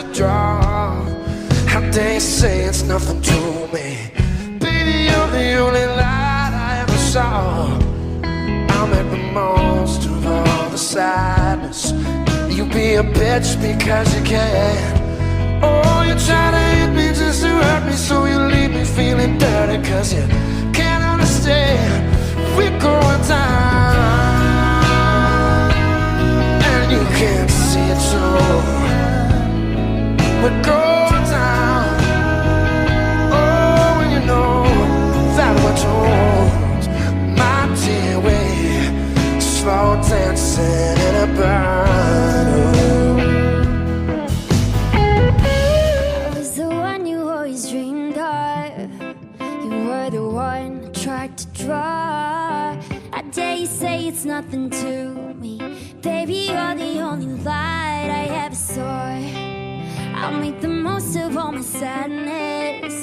to draw. How dare you say it's nothing to me? Baby, you're the only light I ever saw. I'll make the most of all the sadness. You be a bitch because you can. Oh, you try to hit me just to hurt me, so you leave me feeling dirty, cause you can't understand. We're going down, and you can't see it too. We're going down. Oh, and you know that we're told, my dear, we're slow dancing in a battle. The one I tried to draw. I dare you say it's nothing to me. Baby, you're the only light I ever saw. I'll make the most of all my sadness.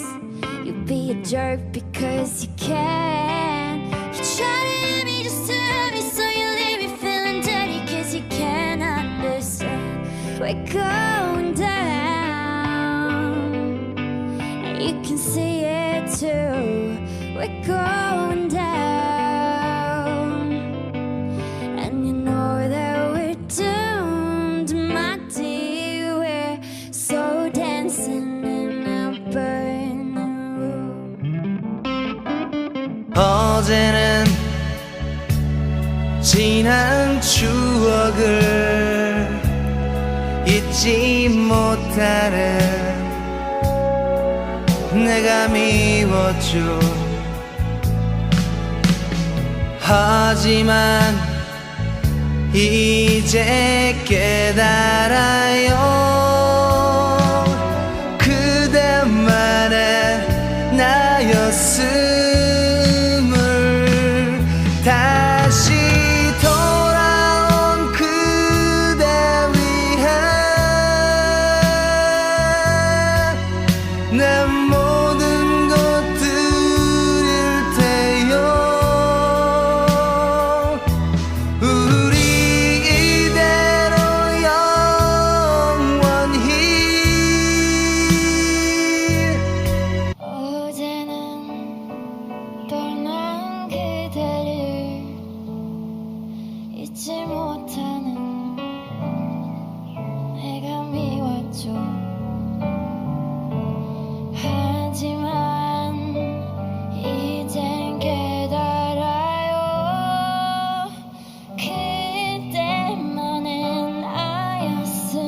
You be a jerk because you can. You try to hit me just to hurt me, so you leave me feeling dirty, cause you can't understand. We're going down, and you can see it too. We're going down, and you know that we're doomed, my dear. We're so dancing in a burning room. 어제는 지난 추억을 잊지 못하는 내가 미웠죠. 하지만 이제 깨달아요. 그대만의 나였음을. 다시 돌아온 그대 위해 내 모든 것 드릴 테요. 우리 이대로 영원히. 어제는 떠난 그대를 잊지 못하는 내가 미웠죠. 하지만 이젠 깨달아요. 그때만의 나였음을.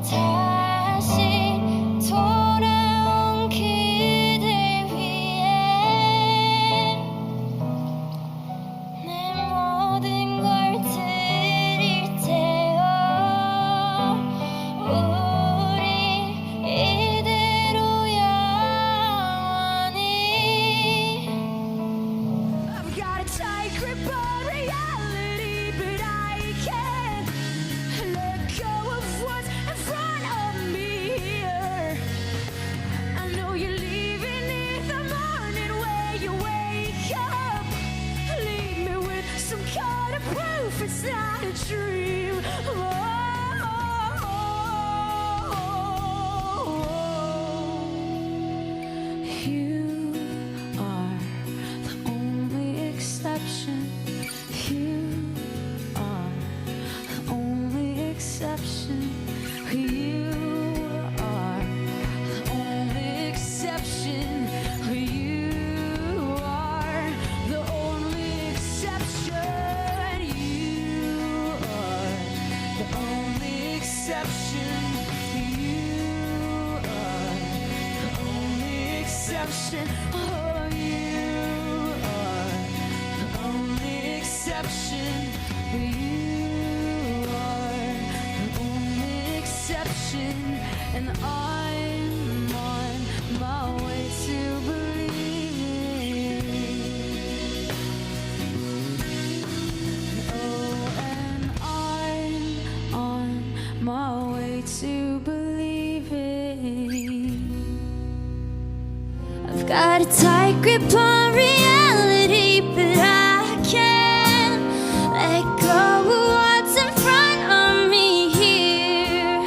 다시 돌아온 그대 위해 내 모든 걸 드릴 테요. 우리 이대로 영원히. I've got a tight grip on reality, but I can't let go of what's in front of me here. I know you're leaving in the morning when you wake up. Leave me with some kind of proof it's not a dream. You are the only exception. You are the only exception. You are the only exception. You are the only exception. You are the only exception. You are the only exception. Oh, you are the only exception. You are the only exception, and I'm on my way to believing. Oh, and I'm on my way to believing. I've got a tight grip on reality, but I can't let go of what's in front of me here.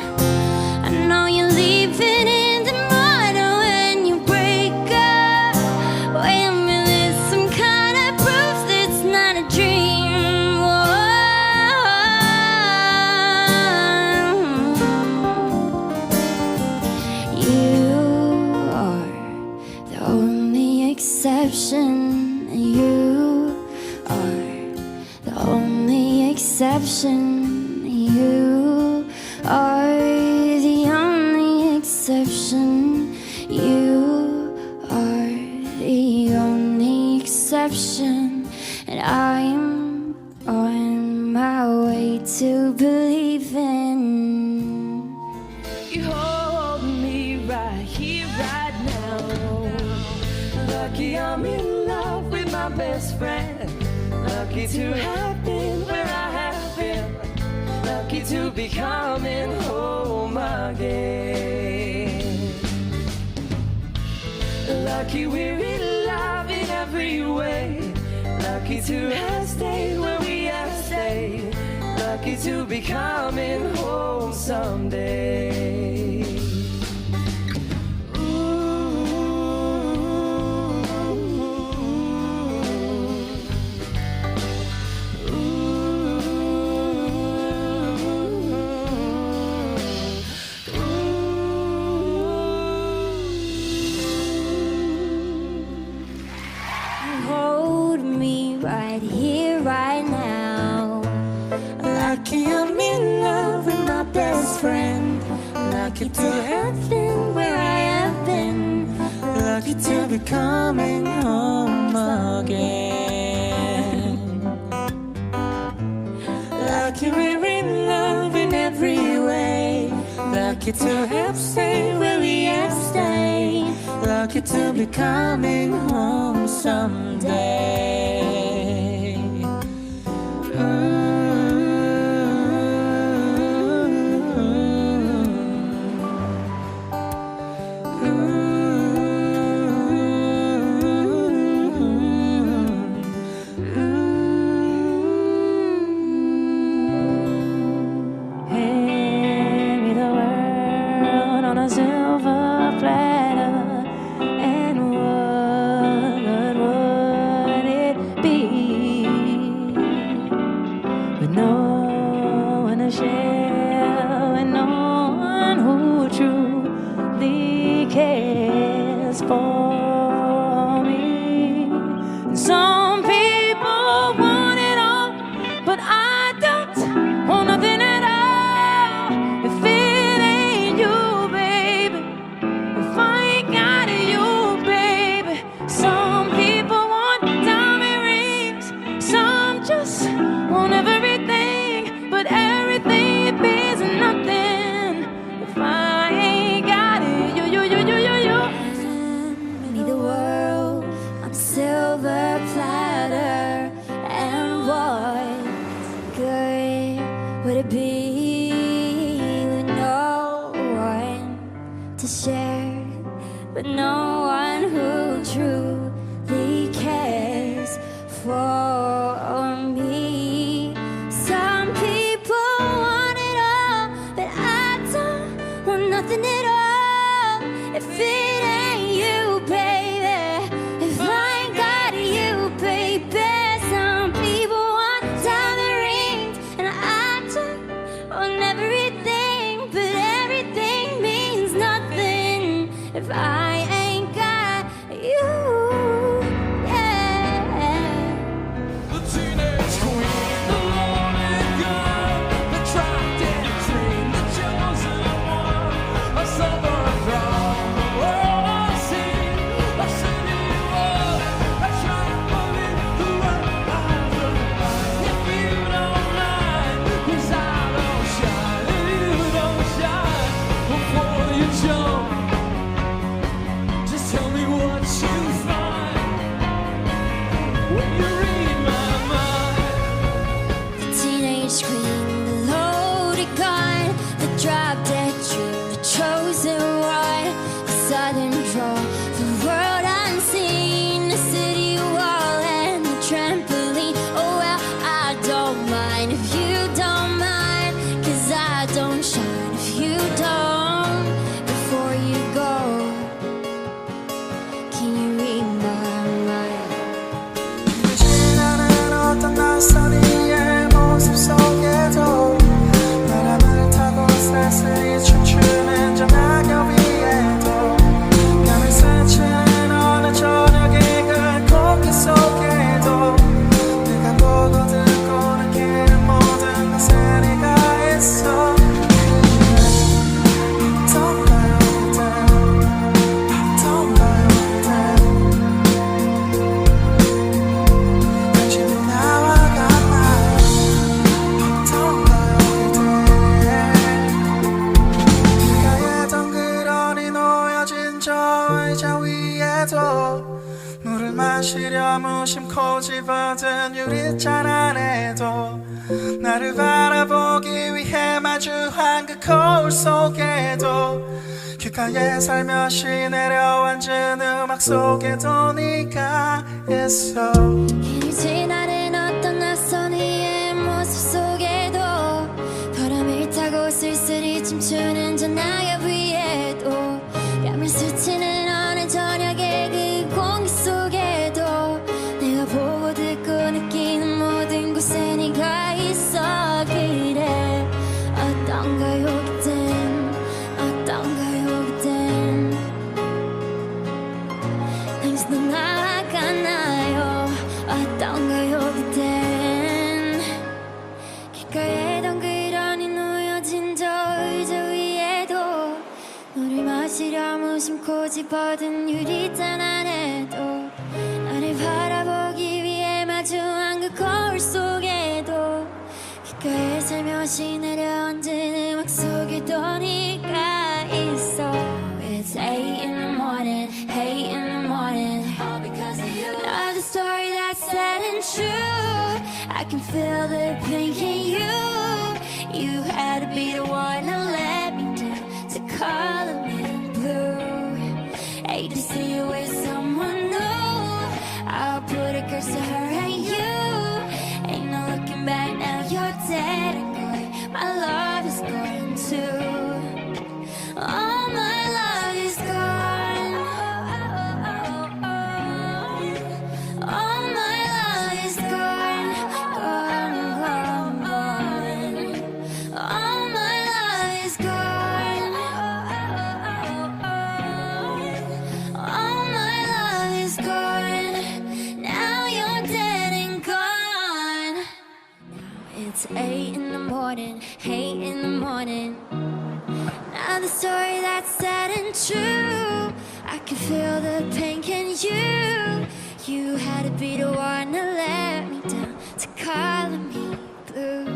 exception. You are the only exception. You are the only exception. And I'm on my way to believing. You hold me right here, right now. Lucky I'm in love with my best friend. Lucky to have been where I have been. Lucky to be coming home again. Lucky we're in love in every way. Lucky to have stayed where we have stayed. Lucky to be coming home someday. Hold me right here, right now. Lucky I'm in love with my best friend. Lucky to have been where I have been. Lucky to be coming home again. Lucky we're in love in every way. Lucky to have stayed where we have stayed. Lucky to be coming home someday. Hand me the world on a silver platter, and what would it be? With no one to share, and no one who truly cares for me. And some people want it all, but I don't want nothing at all. If it ain't you, baby, if I ain't got you, baby. Some people want diamond rings, some just want everything, but everything means nothing if I ain't got it. You. Hand me the world on a silver platter, and what good would it be with no one to share, but no one who truly cares for me? Some people want it all, but I don't want nothing at all. If it ain't you, baby, if I ain't got you, baby. Some people want diamond rings, and I don't want everything, but everything means nothing if I ain't got you. Yeah. 마시려 무심코 집어든 유리잔 안에도 나를 바라보기 위해 마주한 그 거울 속에도 귓가에 살며시 내려앉은 음악 속에도 네가 있어. 길을 지나는 어떤 낯선 이의 모습 속에도 바람을 타고 쓸쓸히 춤추는 저 나의 위에도 뺨을 스치는 어느 저녁의 그 공기 속에도 내가 보고 듣고 느끼는 모든 곳에 네가 있어. 그래 어떤가요 그댄 어떤가요 그댄 당신도 나와 같나요 어떤가요 그댄 귓가에 덩그러니 놓여진 저 의자 위에도 너를 마시려 무심코 집어든 유리잔 안에도 나를 바라보기 위해 마주한 그 거울 속에도 귓가에 살며시 내려앉은 음악 속에도 네가 있어. It's 8 in the morning, 8 in the morning, all because of you. Another story that's sad and true. I can feel the pain in you. You had to be the one to let me down, to color me blue. Hate to see you with someone new. I'll put a curse to her and you. Ain't no looking back now, you're dead and gone. My love is gone too. All my love is gone. All my love is gone, gone, gone, gone. All my love is gone. All my love is gone. Now you're dead and gone. Now it's 8 in the morning, 8 in the morning. Now the story that's sad and true. I can feel the pain in you. You had to be the one to let me down, to color me blue.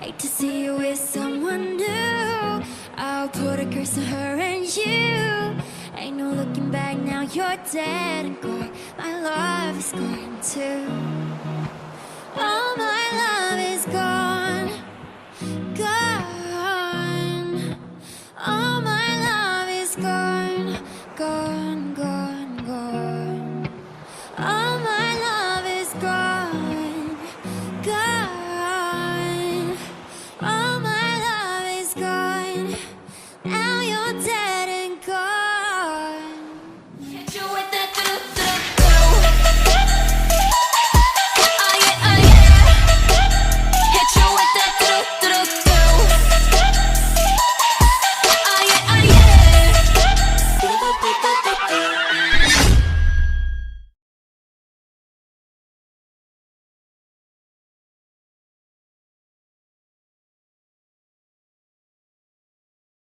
Hate to see you with someone new. I'll put a curse on her and you. Ain't no looking back now, you're dead and gone. My love is gone too. All my love is gone.